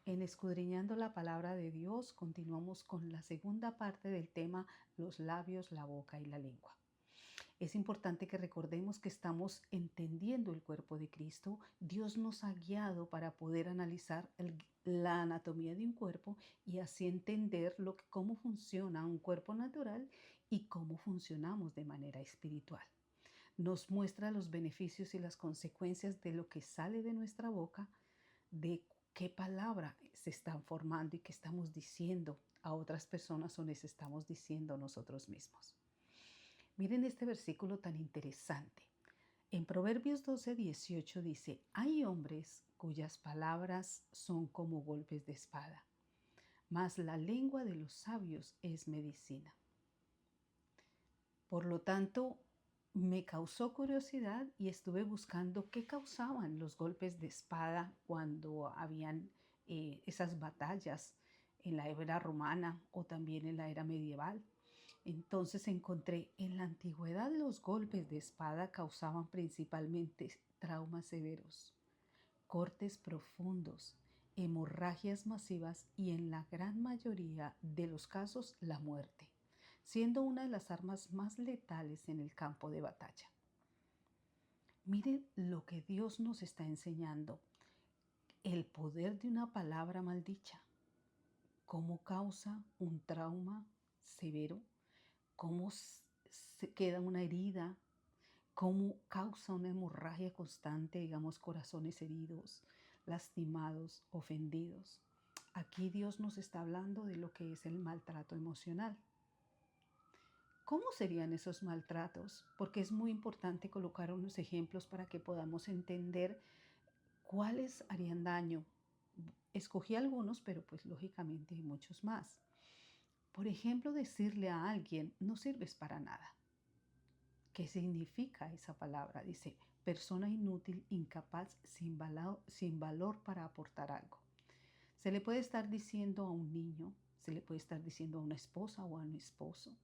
En Escudriñando la Palabra de Dios, continuamos con la segunda parte del tema los labios, la boca y la lengua. Es importante que recordemos que estamos entendiendo el cuerpo de Cristo. Dios nos ha guiado para poder analizar la anatomía de un cuerpo y así entender cómo funciona un cuerpo natural y cómo funcionamos de manera espiritual. Nos muestra los beneficios y las consecuencias de lo que sale de nuestra boca, de qué palabra se están formando y qué estamos diciendo a otras personas o les estamos diciendo nosotros mismos. Miren este versículo tan interesante. En Proverbios 12:18 dice, hay hombres cuyas palabras son como golpes de espada, mas la lengua de los sabios es medicina. Por lo tanto, me causó curiosidad y estuve buscando qué causaban los golpes de espada cuando habían esas batallas en la era romana o también en la era medieval. Entonces encontré en la antigüedad los golpes de espada causaban principalmente traumas severos, cortes profundos, hemorragias masivas y en la gran mayoría de los casos la muerte, siendo una de las armas más letales en el campo de batalla. Miren lo que Dios nos está enseñando, el poder de una palabra maldicha, cómo causa un trauma severo, cómo se queda una herida, cómo causa una hemorragia constante, digamos, corazones heridos, lastimados, ofendidos. Aquí Dios nos está hablando de lo que es el maltrato emocional. ¿Cómo serían esos maltratos? Porque es muy importante colocar unos ejemplos para que podamos entender cuáles harían daño. Escogí algunos, pero pues lógicamente hay muchos más. Por ejemplo, decirle a alguien, no sirves para nada. ¿Qué significa esa palabra? Dice, persona inútil, incapaz, sin valor para aportar algo. Se le puede estar diciendo a un niño, se le puede estar diciendo a una esposa o a un esposo,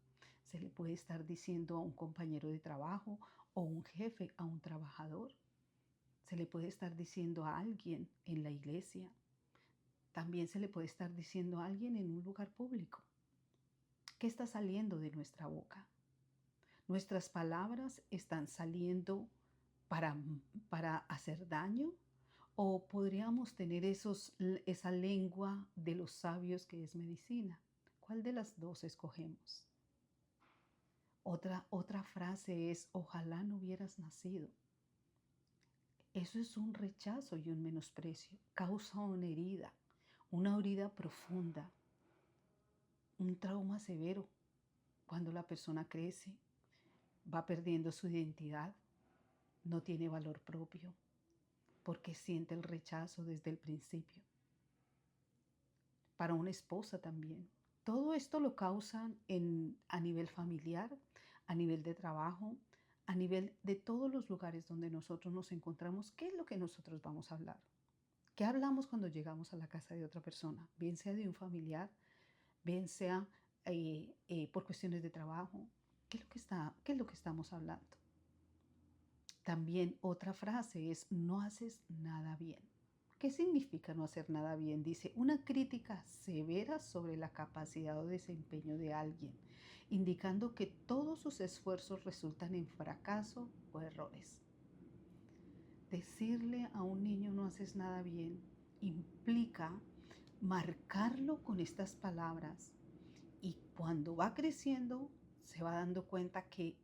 se le puede estar diciendo a un compañero de trabajo o un jefe a un trabajador, se le puede estar diciendo a alguien en la iglesia, también se le puede estar diciendo a alguien en un lugar público. ¿Qué está saliendo de nuestra boca? ¿Nuestras palabras están saliendo para hacer daño? ¿O podríamos tener esa lengua de los sabios que es medicina? ¿Cuál de las dos escogemos? Otra frase es, ojalá no hubieras nacido. Eso es un rechazo y un menosprecio. Causa una herida profunda, un trauma severo. Cuando la persona crece, va perdiendo su identidad, no tiene valor propio, porque siente el rechazo desde el principio. Para una esposa también. Todo esto lo causan a nivel familiar, a nivel de trabajo, a nivel de todos los lugares donde nosotros nos encontramos. ¿Qué es lo que nosotros vamos a hablar? ¿Qué hablamos cuando llegamos a la casa de otra persona? Bien sea de un familiar, bien sea por cuestiones de trabajo. ¿Qué es lo que estamos hablando? También otra frase es, no haces nada bien. ¿Qué significa no hacer nada bien? Dice, una crítica severa sobre la capacidad o desempeño de alguien, indicando que todos sus esfuerzos resultan en fracaso o errores. Decirle a un niño no haces nada bien implica marcarlo con estas palabras y cuando va creciendo se va dando cuenta que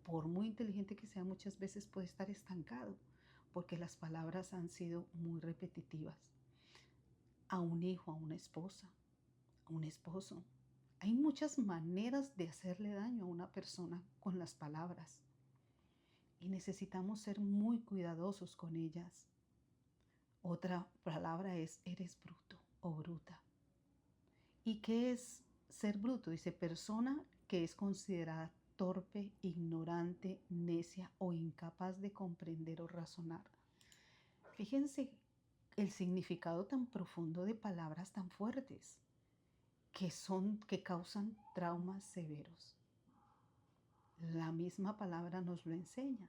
por muy inteligente que sea muchas veces puede estar estancado porque las palabras han sido muy repetitivas. A un hijo, a una esposa, a un esposo. Hay muchas maneras de hacerle daño a una persona con las palabras y necesitamos ser muy cuidadosos con ellas. Otra palabra es eres bruto o bruta. ¿Y qué es ser bruto? Dice persona que es considerada torpe, ignorante, necia o incapaz de comprender o razonar. Fíjense el significado tan profundo de palabras tan fuertes que causan traumas severos. La misma palabra nos lo enseña.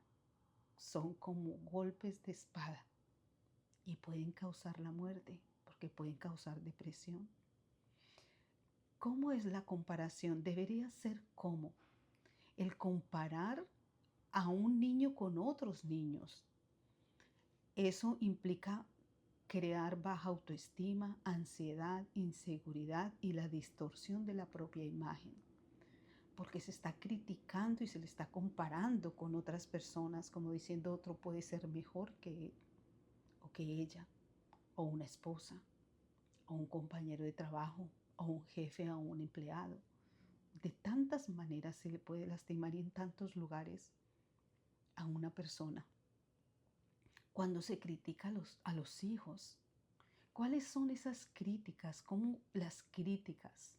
Son como golpes de espada y pueden causar la muerte porque pueden causar depresión. ¿Cómo es la comparación? Debería ser como el comparar a un niño con otros niños. Eso implica crear baja autoestima, ansiedad, inseguridad y la distorsión de la propia imagen, porque se está criticando y se le está comparando con otras personas, como diciendo otro puede ser mejor que él o que ella, o una esposa, o un compañero de trabajo, o un jefe, o un empleado. De tantas maneras se le puede lastimar y en tantos lugares a una persona. Cuando se critica a los hijos, ¿cuáles son esas críticas? ¿Cómo las críticas?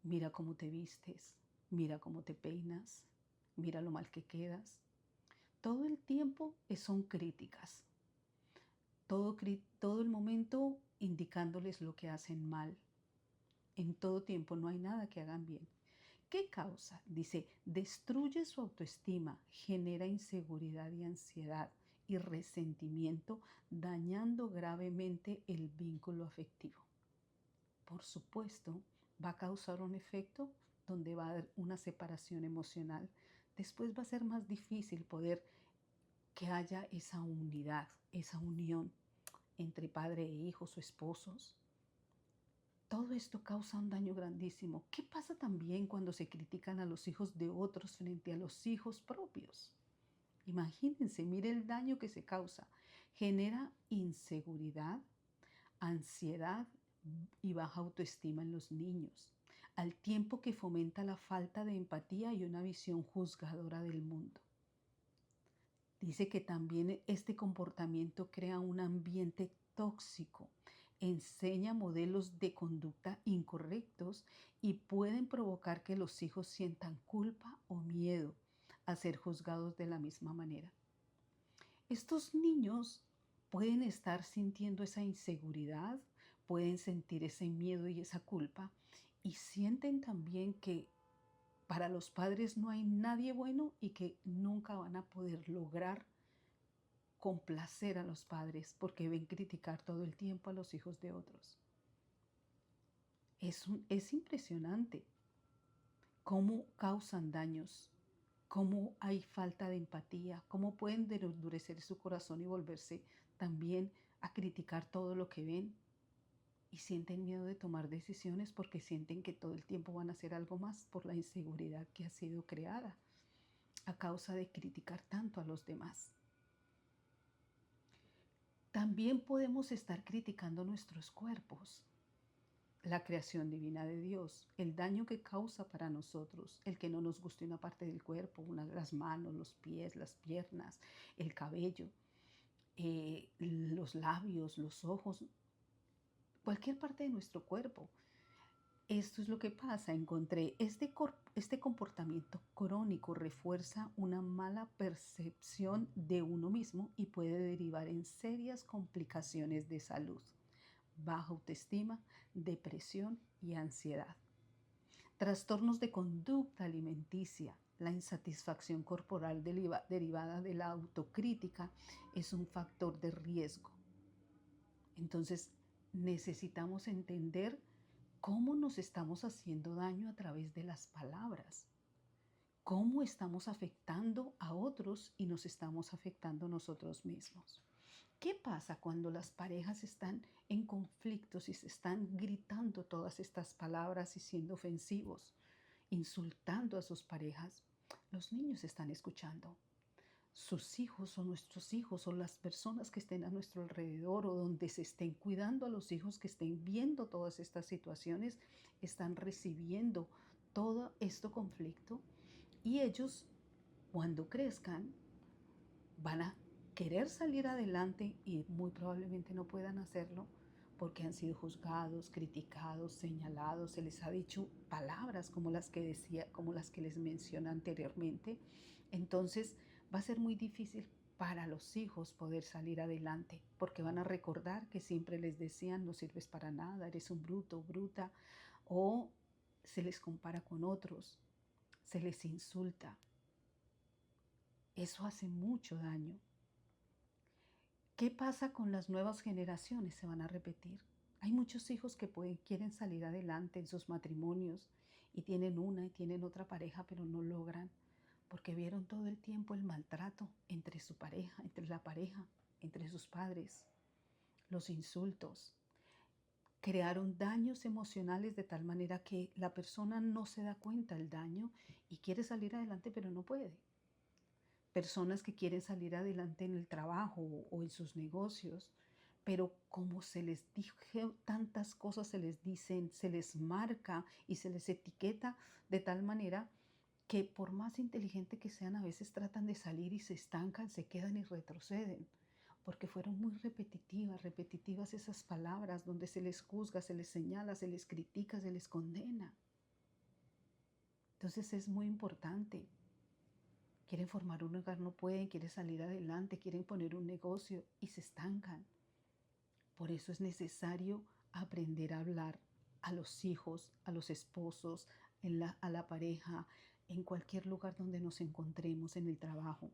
Mira cómo te vistes, mira cómo te peinas, mira lo mal que quedas. Todo el tiempo son críticas. Todo el momento indicándoles lo que hacen mal. En todo tiempo no hay nada que hagan bien. ¿Qué causa? Dice, destruye su autoestima, genera inseguridad y ansiedad y resentimiento, dañando gravemente el vínculo afectivo. Por supuesto, va a causar un efecto donde va a haber una separación emocional. Después va a ser más difícil poder que haya esa unidad, esa unión entre padre e hijos o esposos. Todo esto causa un daño grandísimo. ¿Qué pasa también cuando se critican a los hijos de otros frente a los hijos propios? Imagínense, mire el daño que se causa. Genera inseguridad, ansiedad y baja autoestima en los niños, al tiempo que fomenta la falta de empatía y una visión juzgadora del mundo. Dice que también este comportamiento crea un ambiente tóxico, enseña modelos de conducta incorrectos y pueden provocar que los hijos sientan culpa o miedo a ser juzgados de la misma manera. Estos niños pueden estar sintiendo esa inseguridad, pueden sentir ese miedo y esa culpa y sienten también que para los padres no hay nadie bueno y que nunca van a poder lograr complacer a los padres porque ven criticar todo el tiempo a los hijos de otros. Es impresionante cómo causan daños, cómo hay falta de empatía, cómo pueden endurecer su corazón y volverse también a criticar todo lo que ven y sienten miedo de tomar decisiones porque sienten que todo el tiempo van a hacer algo más por la inseguridad que ha sido creada a causa de criticar tanto a los demás. También podemos estar criticando nuestros cuerpos, la creación divina de Dios, el daño que causa para nosotros, el que no nos guste una parte del cuerpo, las manos, los pies, las piernas, el cabello, los labios, los ojos, cualquier parte de nuestro cuerpo. Esto es lo que pasa. Encontré este comportamiento crónico refuerza una mala percepción de uno mismo y puede derivar en serias complicaciones de salud, baja autoestima, depresión y ansiedad. Trastornos de conducta alimenticia. La insatisfacción corporal derivada de la autocrítica es un factor de riesgo. Entonces, necesitamos entender cómo nos estamos haciendo daño a través de las palabras, cómo estamos afectando a otros y nos estamos afectando nosotros mismos. ¿Qué pasa cuando las parejas están en conflictos y se están gritando todas estas palabras y siendo ofensivos, insultando a sus parejas? Los niños están escuchando. Sus hijos o nuestros hijos o las personas que estén a nuestro alrededor o donde se estén cuidando a los hijos que estén viendo todas estas situaciones, están recibiendo todo este conflicto y ellos cuando crezcan van a querer salir adelante y muy probablemente no puedan hacerlo porque han sido juzgados, criticados, señalados, se les ha dicho palabras como las que decía, como las que les mencioné anteriormente. Entonces va a ser muy difícil para los hijos poder salir adelante porque van a recordar que siempre les decían no sirves para nada, eres un bruto, bruta, o se les compara con otros, se les insulta. Eso hace mucho daño. ¿Qué pasa con las nuevas generaciones? Se van a repetir. Hay muchos hijos que quieren salir adelante en sus matrimonios y tienen una y tienen otra pareja, pero no logran porque vieron todo el tiempo el maltrato entre su pareja, entre la pareja, entre sus padres, los insultos. Crearon daños emocionales de tal manera que la persona no se da cuenta del daño y quiere salir adelante, pero no puede. Personas que quieren salir adelante en el trabajo o en sus negocios, pero como se les dijo tantas cosas, se les dicen, se les marca y se les etiqueta de tal manera que por más inteligente que sean, a veces tratan de salir y se estancan, se quedan y retroceden, porque fueron muy repetitivas esas palabras donde se les juzga, se les señala, se les critica, se les condena. Entonces es muy importante. Quieren formar un hogar, no pueden, quieren salir adelante, quieren poner un negocio y se estancan. Por eso es necesario aprender a hablar a los hijos, a los esposos, a la pareja, en cualquier lugar donde nos encontremos, en el trabajo.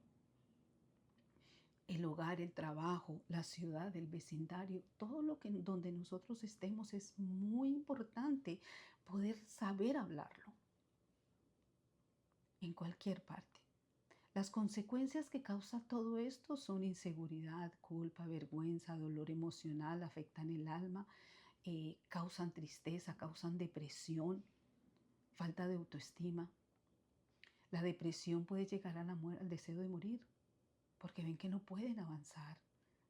El hogar, el trabajo, la ciudad, el vecindario, todo lo que donde nosotros estemos es muy importante poder saber hablarlo en cualquier parte. Las consecuencias que causa todo esto son inseguridad, culpa, vergüenza, dolor emocional, afectan el alma, causan tristeza, causan depresión, falta de autoestima. La depresión puede llegar a al deseo de morir, porque ven que no pueden avanzar,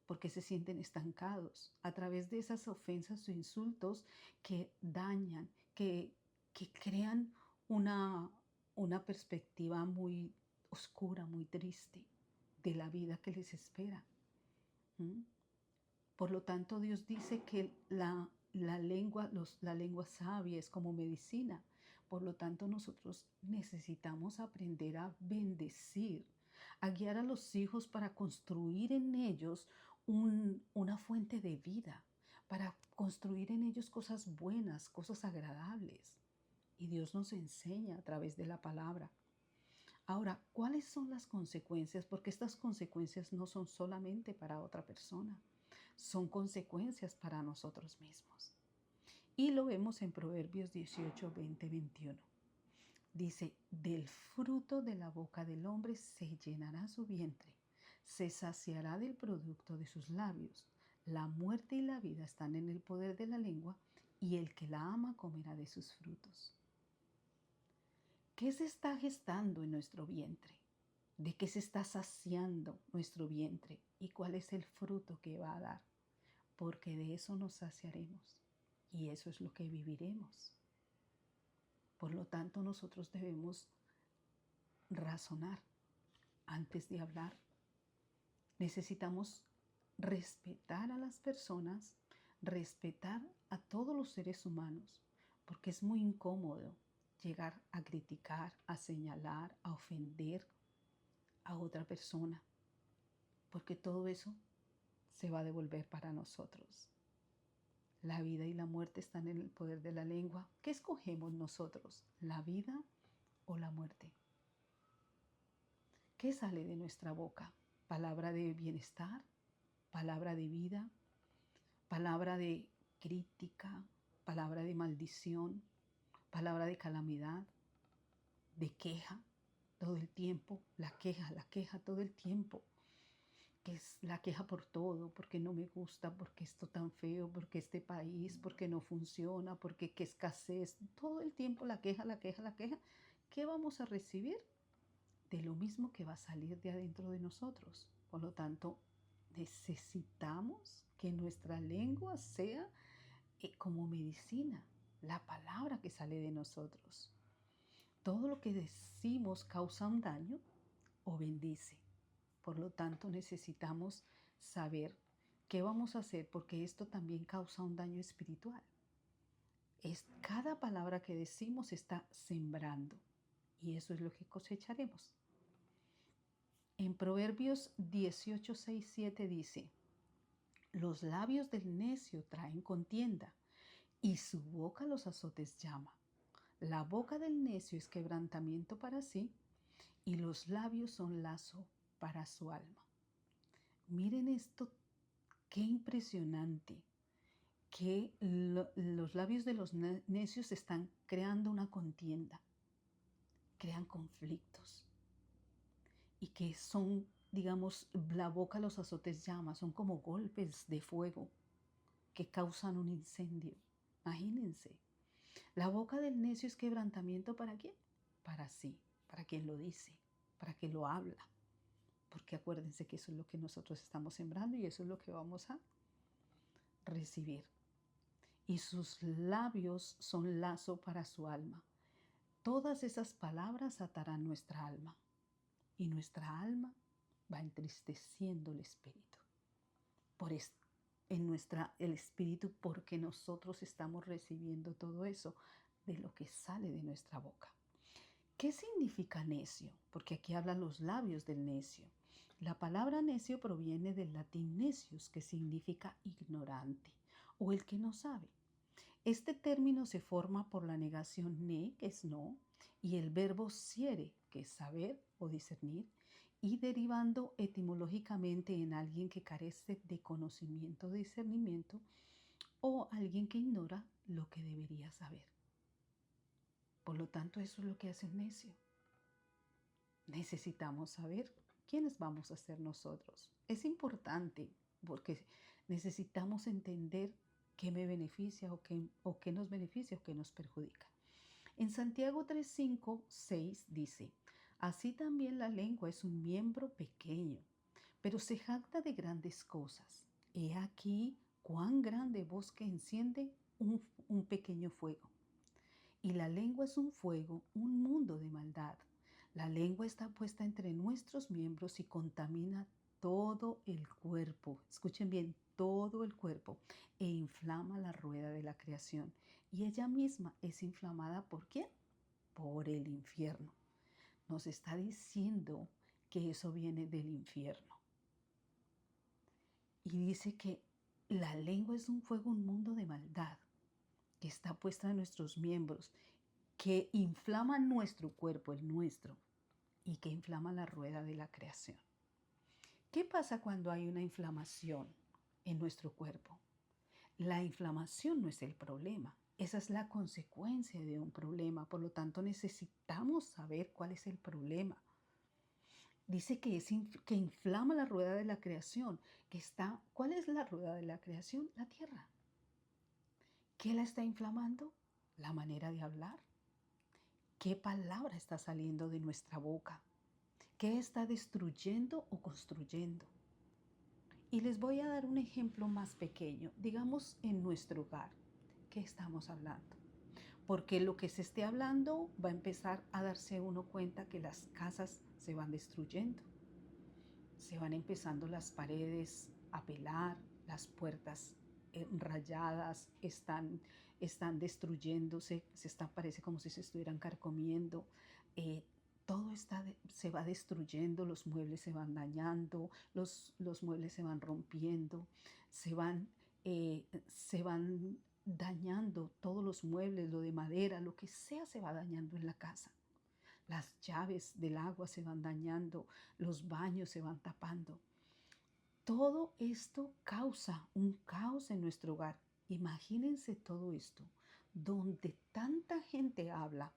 porque se sienten estancados a través de esas ofensas o insultos que dañan, que crean una, una perspectiva muy oscura, muy triste de la vida que les espera. ¿Mm? Por lo tanto, Dios dice que la lengua sabia es como medicina. Por lo tanto, nosotros necesitamos aprender a bendecir, a guiar a los hijos para construir en ellos una fuente de vida, para construir en ellos cosas buenas, cosas agradables. Y Dios nos enseña a través de la palabra. Ahora, ¿cuáles son las consecuencias? Porque estas consecuencias no son solamente para otra persona, son consecuencias para nosotros mismos. Y lo vemos en Proverbios 18, 20, 21. Dice, del fruto de la boca del hombre se llenará su vientre, se saciará del producto de sus labios. La muerte y la vida están en el poder de la lengua, y el que la ama comerá de sus frutos. ¿Qué se está gestando en nuestro vientre? ¿De qué se está saciando nuestro vientre? ¿Y cuál es el fruto que va a dar? Porque de eso nos saciaremos y eso es lo que viviremos. Por lo tanto, nosotros debemos razonar antes de hablar. Necesitamos respetar a las personas, respetar a todos los seres humanos, porque es muy incómodo llegar a criticar, a señalar, a ofender a otra persona, porque todo eso se va a devolver para nosotros. La vida y la muerte están en el poder de la lengua. ¿Qué escogemos nosotros? ¿La vida o la muerte? ¿Qué sale de nuestra boca? ¿Palabra de bienestar? ¿Palabra de vida? ¿Palabra de crítica? ¿Palabra de maldición? ¿Palabra de calamidad? ¿De queja? Todo el tiempo, la queja todo el tiempo. Que es la queja por todo, porque no me gusta, porque esto tan feo, porque este país, porque no funciona, porque qué escasez, todo el tiempo la queja, la queja, la queja. ¿Qué vamos a recibir? De lo mismo que va a salir de adentro de nosotros. Por lo tanto, necesitamos que nuestra lengua sea como medicina, la palabra que sale de nosotros. Todo lo que decimos causa un daño o bendice. Por lo tanto, necesitamos saber qué vamos a hacer porque esto también causa un daño espiritual. Cada palabra que decimos está sembrando y eso es lo que cosecharemos. En Proverbios 18, 6, 7 dice, los labios del necio traen contienda y su boca los azotes llama. La boca del necio es quebrantamiento para sí y los labios son lazo para su alma. Miren esto Qué impresionante que los labios de los necios están creando una contienda, crean conflictos y que son, digamos, la boca, los azotes llamas, son como golpes de fuego que causan un incendio. Imagínense, la boca del necio es quebrantamiento ¿para quién? Para sí, para quien lo dice, para quien lo habla. Porque acuérdense que eso es lo que nosotros estamos sembrando y eso es lo que vamos a recibir. Y sus labios son lazo para su alma. Todas esas palabras atarán nuestra alma y nuestra alma va entristeciendo el espíritu. Por esto, el espíritu, porque nosotros estamos recibiendo todo eso de lo que sale de nuestra boca. ¿Qué significa necio? Porque aquí hablan los labios del necio. La palabra necio proviene del latín necius, que significa ignorante o el que no sabe. Este término se forma por la negación ne, que es no, y el verbo siere, que es saber o discernir, y derivando etimológicamente en alguien que carece de conocimiento o discernimiento o alguien que ignora lo que debería saber. Por lo tanto, eso es lo que hace un necio. Necesitamos saber quiénes vamos a ser nosotros. Es importante porque necesitamos entender qué me beneficia o qué nos beneficia o qué nos perjudica. En Santiago 3, 5, 6 dice, así también la lengua es un miembro pequeño, pero se jacta de grandes cosas. He aquí cuán grande bosque enciende un pequeño fuego. Y la lengua es un fuego, un mundo de maldad. La lengua está puesta entre nuestros miembros y contamina todo el cuerpo. Escuchen bien, todo el cuerpo. E inflama la rueda de la creación. Y ella misma es inflamada ¿por quién? Por el infierno. Nos está diciendo que eso viene del infierno. Y dice que la lengua es un fuego, un mundo de maldad que está puesta en nuestros miembros, que inflama nuestro cuerpo, el nuestro, y que inflama la rueda de la creación. ¿Qué pasa cuando hay una inflamación en nuestro cuerpo? La inflamación no es el problema, esa es la consecuencia de un problema, por lo tanto necesitamos saber cuál es el problema. Dice que inflama la rueda de la creación, ¿cuál es la rueda de la creación? La tierra. ¿Qué la está inflamando? La manera de hablar. ¿Qué palabra está saliendo de nuestra boca? ¿Qué está destruyendo o construyendo? Y les voy a dar un ejemplo más pequeño. Digamos en nuestro hogar. ¿Qué estamos hablando? Porque lo que se esté hablando va a empezar a darse uno cuenta que las casas se van destruyendo. Se van empezando las paredes a pelar, las puertas rayadas están destruyéndose, parece como si se estuvieran carcomiendo. Todo se va destruyendo, los muebles se van dañando, los muebles se van rompiendo, se van dañando todos los muebles, lo de madera, lo que sea se va dañando en la casa. Las llaves del agua se van dañando, los baños se van tapando. Todo esto causa un caos en nuestro hogar. Imagínense todo esto, donde tanta gente habla,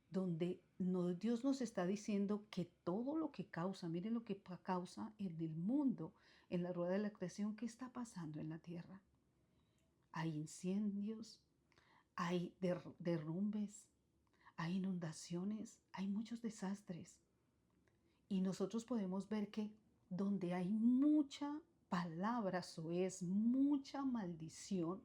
donde Dios nos está diciendo que todo lo que causa, miren lo que causa en el mundo, en la rueda de la creación, ¿qué está pasando en la tierra? Hay incendios, hay derrumbes, hay inundaciones, hay muchos desastres. Y nosotros podemos ver que donde hay mucha palabra soez, mucha maldición,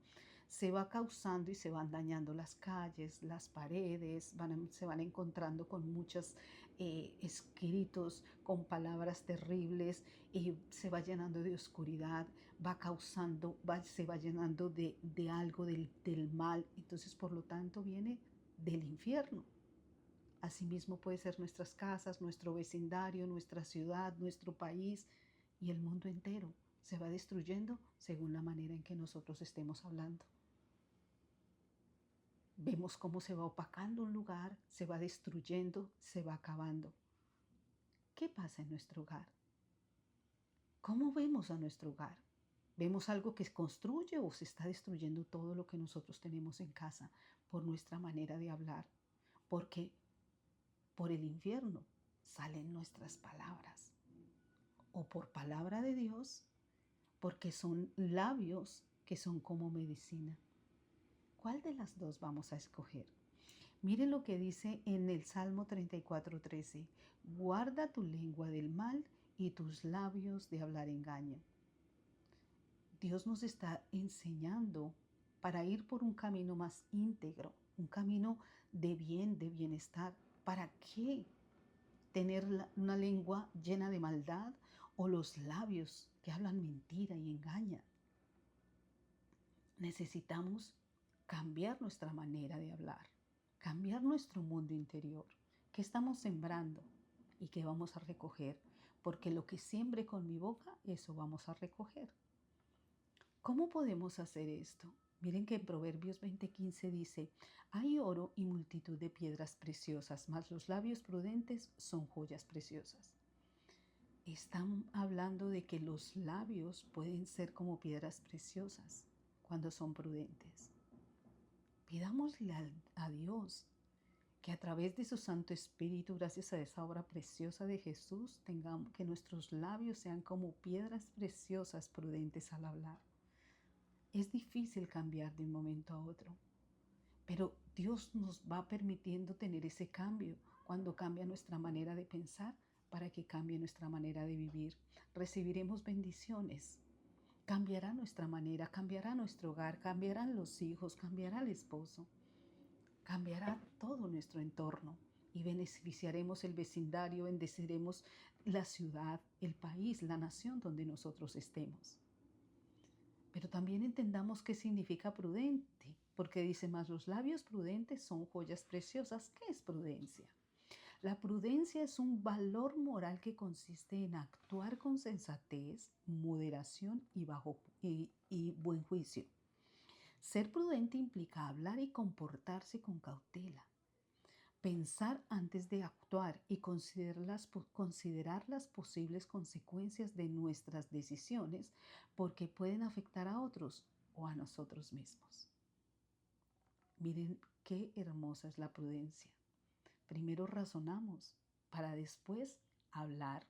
se va causando y se van dañando las calles, las paredes, se van encontrando con muchos escritos, con palabras terribles, y se va llenando de oscuridad, se va llenando de algo del mal. Entonces, por lo tanto, viene del infierno. Asimismo puede ser nuestras casas, nuestro vecindario, nuestra ciudad, nuestro país y el mundo entero. Se va destruyendo según la manera en que nosotros estemos hablando. Vemos cómo se va opacando un lugar, se va destruyendo, se va acabando. ¿Qué pasa en nuestro hogar? ¿Cómo vemos a nuestro hogar? Vemos algo que se construye o se está destruyendo todo lo que nosotros tenemos en casa por nuestra manera de hablar, porque por el infierno salen nuestras palabras o por palabra de Dios, porque son labios que son como medicina. ¿Cuál de las dos vamos a escoger? Miren lo que dice en el Salmo 34:13. Guarda tu lengua del mal y tus labios de hablar engaño. Dios nos está enseñando para ir por un camino más íntegro, un camino de bien, de bienestar. ¿Para qué tener una lengua llena de maldad o los labios que hablan mentira y engañan? Necesitamos cambiar nuestra manera de hablar, cambiar nuestro mundo interior. ¿Qué estamos sembrando y qué vamos a recoger? Porque lo que siembre con mi boca, eso vamos a recoger. ¿Cómo podemos hacer esto? Miren que en Proverbios 20:15 dice, hay oro y multitud de piedras preciosas, mas los labios prudentes son joyas preciosas. Están hablando de que los labios pueden ser como piedras preciosas cuando son prudentes. Pidámosle a Dios que a través de su Santo Espíritu, gracias a esa obra preciosa de Jesús, tengamos que nuestros labios sean como piedras preciosas prudentes al hablar. Es difícil cambiar de un momento a otro, pero Dios nos va permitiendo tener ese cambio cuando cambia nuestra manera de pensar para que cambie nuestra manera de vivir. Recibiremos bendiciones. Cambiará nuestra manera, cambiará nuestro hogar, cambiarán los hijos, cambiará el esposo, cambiará todo nuestro entorno y beneficiaremos el vecindario, bendeciremos la ciudad, el país, la nación donde nosotros estemos. Pero también entendamos qué significa prudente, porque dice más, los labios prudentes son joyas preciosas. ¿Qué es prudencia? La prudencia es un valor moral que consiste en actuar con sensatez, moderación y buen juicio. Ser prudente implica hablar y comportarse con cautela, pensar antes de actuar y considerar las posibles consecuencias de nuestras decisiones porque pueden afectar a otros o a nosotros mismos. Miren qué hermosa es la prudencia. Primero razonamos para después hablar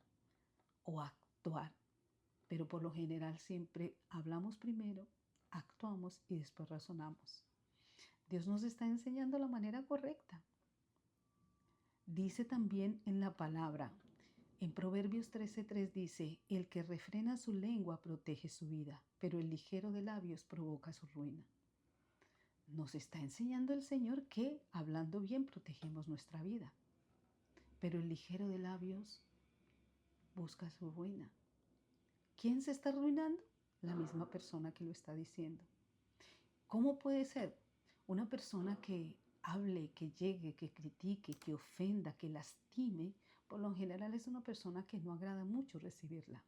o actuar, pero por lo general siempre hablamos primero, actuamos y después razonamos. Dios nos está enseñando la manera correcta. Dice también en la palabra, en Proverbios 13:3 dice, el que refrena su lengua protege su vida, pero el ligero de labios provoca su ruina. Nos está enseñando el Señor que hablando bien protegemos nuestra vida, pero el ligero de labios busca su ruina. ¿Quién se está arruinando? La misma persona que lo está diciendo. ¿Cómo puede ser una persona que hable, que llegue, que critique, que ofenda, que lastime? Por lo general es una persona que no agrada mucho recibirla.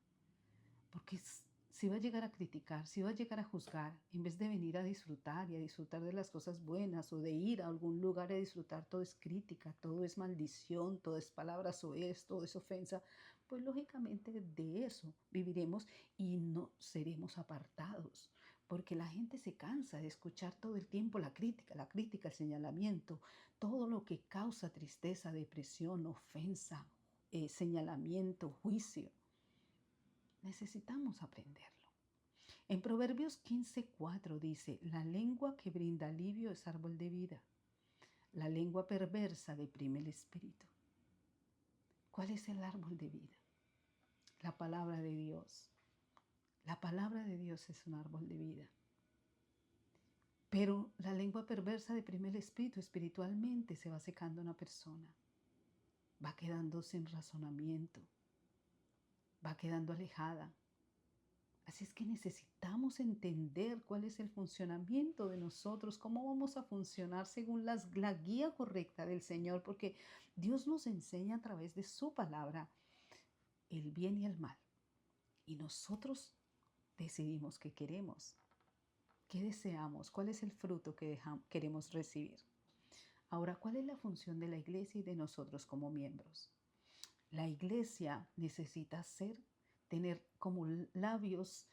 Porque si va a llegar a criticar, si va a llegar a juzgar, en vez de venir a disfrutar y a disfrutar de las cosas buenas o de ir a algún lugar a disfrutar, todo es crítica, todo es maldición, todo es palabras soez, todo es ofensa, pues lógicamente de eso viviremos y no seremos apartados. Porque la gente se cansa de escuchar todo el tiempo la crítica, el señalamiento, todo lo que causa tristeza, depresión, ofensa, señalamiento, juicio. Necesitamos aprenderlo. En Proverbios 15:4 dice, la lengua que brinda alivio es árbol de vida. La lengua perversa deprime el espíritu. ¿Cuál es el árbol de vida? La palabra de Dios. La palabra de Dios es un árbol de vida. Pero la lengua perversa deprime el espíritu. Espiritualmente se va secando una persona. Va quedando sin razonamiento. Va quedando alejada. Así es que necesitamos entender cuál es el funcionamiento de nosotros, cómo vamos a funcionar según la guía correcta del Señor, porque Dios nos enseña a través de su palabra el bien y el mal. Y nosotros decidimos qué queremos, qué deseamos, cuál es el fruto que queremos recibir. Ahora, ¿cuál es la función de la iglesia y de nosotros como miembros? La iglesia necesita tener como labios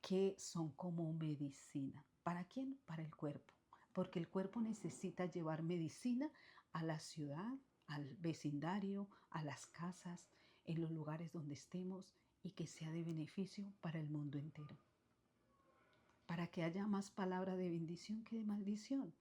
que son como medicina. ¿Para quién? Para el cuerpo. Porque el cuerpo necesita llevar medicina a la ciudad, al vecindario, a las casas, en los lugares donde estemos y que sea de beneficio para el mundo entero. Para que haya más palabra de bendición que de maldición.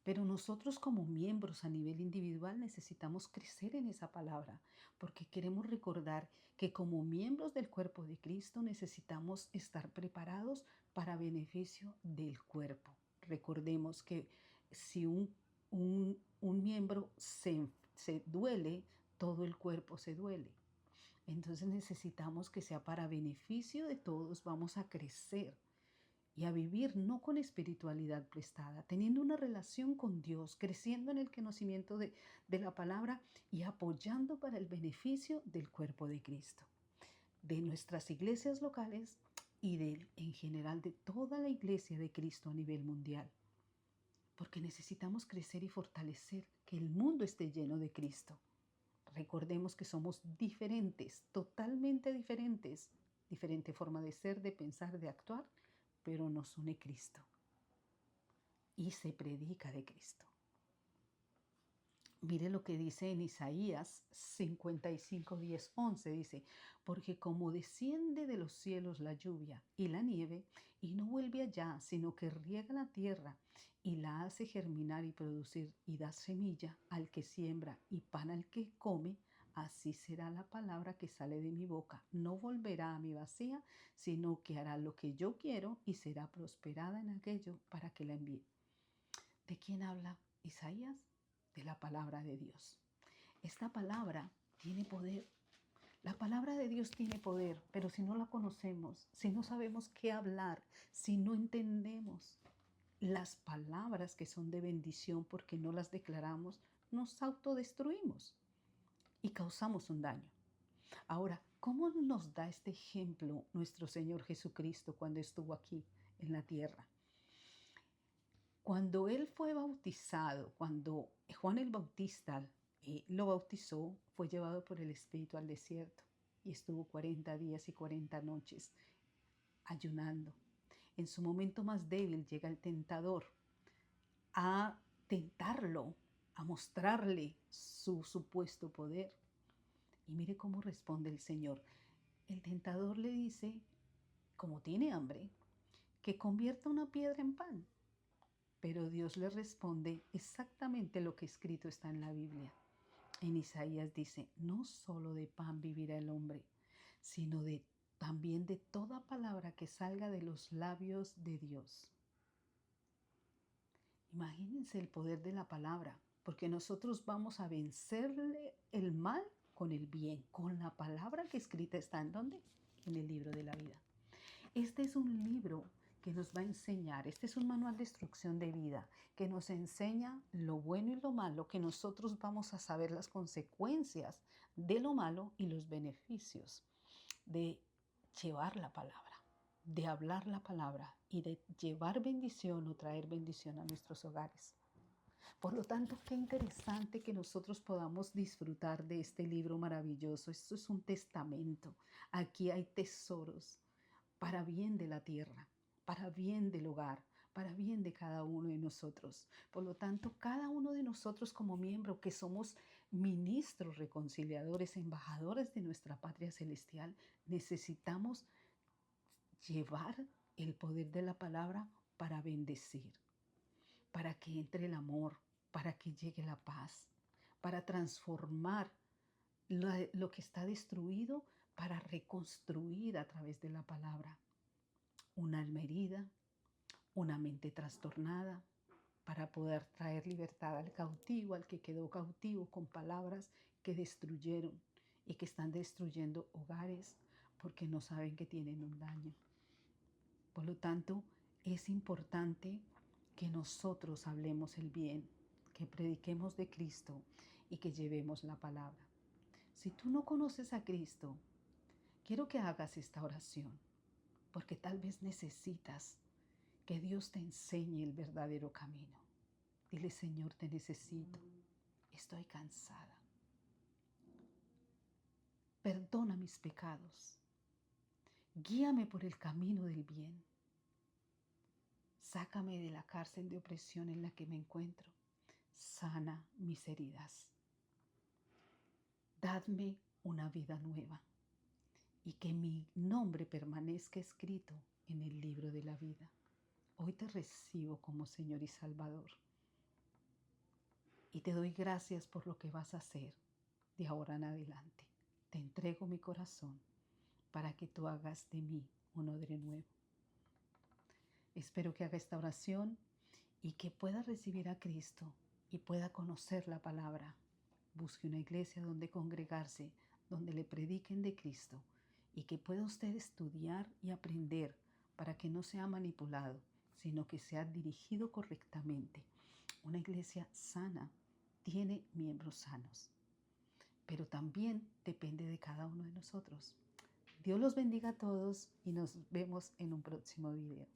Pero nosotros como miembros a nivel individual necesitamos crecer en esa palabra, porque queremos recordar que como miembros del cuerpo de Cristo necesitamos estar preparados para beneficio del cuerpo. Recordemos que si un miembro se duele, todo el cuerpo se duele. Entonces necesitamos que sea para beneficio de todos, vamos a crecer y a vivir no con espiritualidad prestada, teniendo una relación con Dios, creciendo en el conocimiento de la palabra y apoyando para el beneficio del cuerpo de Cristo, de nuestras iglesias locales y en general de toda la iglesia de Cristo a nivel mundial. Porque necesitamos crecer y fortalecer que el mundo esté lleno de Cristo. Recordemos que somos diferentes, totalmente diferentes, diferente forma de ser, de pensar, de actuar, pero nos une Cristo y se predica de Cristo. Mire lo que dice en Isaías 55, 10, 11. Dice, porque como desciende de los cielos la lluvia y la nieve, y no vuelve allá, sino que riega la tierra y la hace germinar y producir, y da semilla al que siembra y pan al que come, así será la palabra que sale de mi boca. No volverá a mi vacía, sino que hará lo que yo quiero y será prosperada en aquello para que la envíe. ¿De quién habla Isaías? De la palabra de Dios. Esta palabra tiene poder. La palabra de Dios tiene poder, pero si no la conocemos, si no sabemos qué hablar, si no entendemos las palabras que son de bendición porque no las declaramos, nos autodestruimos y causamos un daño. Ahora, ¿cómo nos da este ejemplo nuestro Señor Jesucristo cuando estuvo aquí en la tierra? Cuando Él fue bautizado, cuando Juan el Bautista lo bautizó, fue llevado por el Espíritu al desierto y estuvo 40 días y 40 noches ayunando. En su momento más débil llega el tentador a tentarlo, a mostrarle su supuesto poder. Y mire cómo responde el Señor. El tentador le dice, como tiene hambre, que convierta una piedra en pan. Pero Dios le responde exactamente lo que escrito está en la Biblia. En Isaías dice, no solo de pan vivirá el hombre, sino también de toda palabra que salga de los labios de Dios. Imagínense el poder de la palabra, porque nosotros vamos a vencerle el mal con el bien, con la palabra que escrita está en ¿dónde? En el libro de la vida. Este es un libro que nos va a enseñar, este es un manual de instrucción de vida que nos enseña lo bueno y lo malo, que nosotros vamos a saber las consecuencias de lo malo y los beneficios de llevar la palabra, de hablar la palabra y de llevar bendición o traer bendición a nuestros hogares. Por lo tanto, qué interesante que nosotros podamos disfrutar de este libro maravilloso. Esto es un testamento. Aquí hay tesoros para bien de la tierra, para bien del hogar, para bien de cada uno de nosotros. Por lo tanto, cada uno de nosotros como miembro que somos ministros reconciliadores, embajadores de nuestra patria celestial, necesitamos llevar el poder de la palabra para bendecir, para que entre el amor, para que llegue la paz, para transformar lo que está destruido, para reconstruir a través de la palabra. Una alma herida, una mente trastornada, para poder traer libertad al cautivo, al que quedó cautivo con palabras que destruyeron y que están destruyendo hogares porque no saben que tienen un daño. Por lo tanto, es importante que nosotros hablemos el bien, que prediquemos de Cristo y que llevemos la palabra. Si tú no conoces a Cristo, quiero que hagas esta oración, porque tal vez necesitas que Dios te enseñe el verdadero camino. Dile, Señor, te necesito. Estoy cansada. Perdona mis pecados. Guíame por el camino del bien. Sácame de la cárcel de opresión en la que me encuentro. Sana mis heridas. Dadme una vida nueva y que mi nombre permanezca escrito en el libro de la vida. Hoy te recibo como Señor y Salvador y te doy gracias por lo que vas a hacer de ahora en adelante. Te entrego mi corazón para que tú hagas de mí un odre nuevo. Espero que haga esta oración y que pueda recibir a Cristo y pueda conocer la palabra. Busque una iglesia donde congregarse, donde le prediquen de Cristo y que pueda usted estudiar y aprender para que no sea manipulado, sino que sea dirigido correctamente. Una iglesia sana tiene miembros sanos, pero también depende de cada uno de nosotros. Dios los bendiga a todos y nos vemos en un próximo video.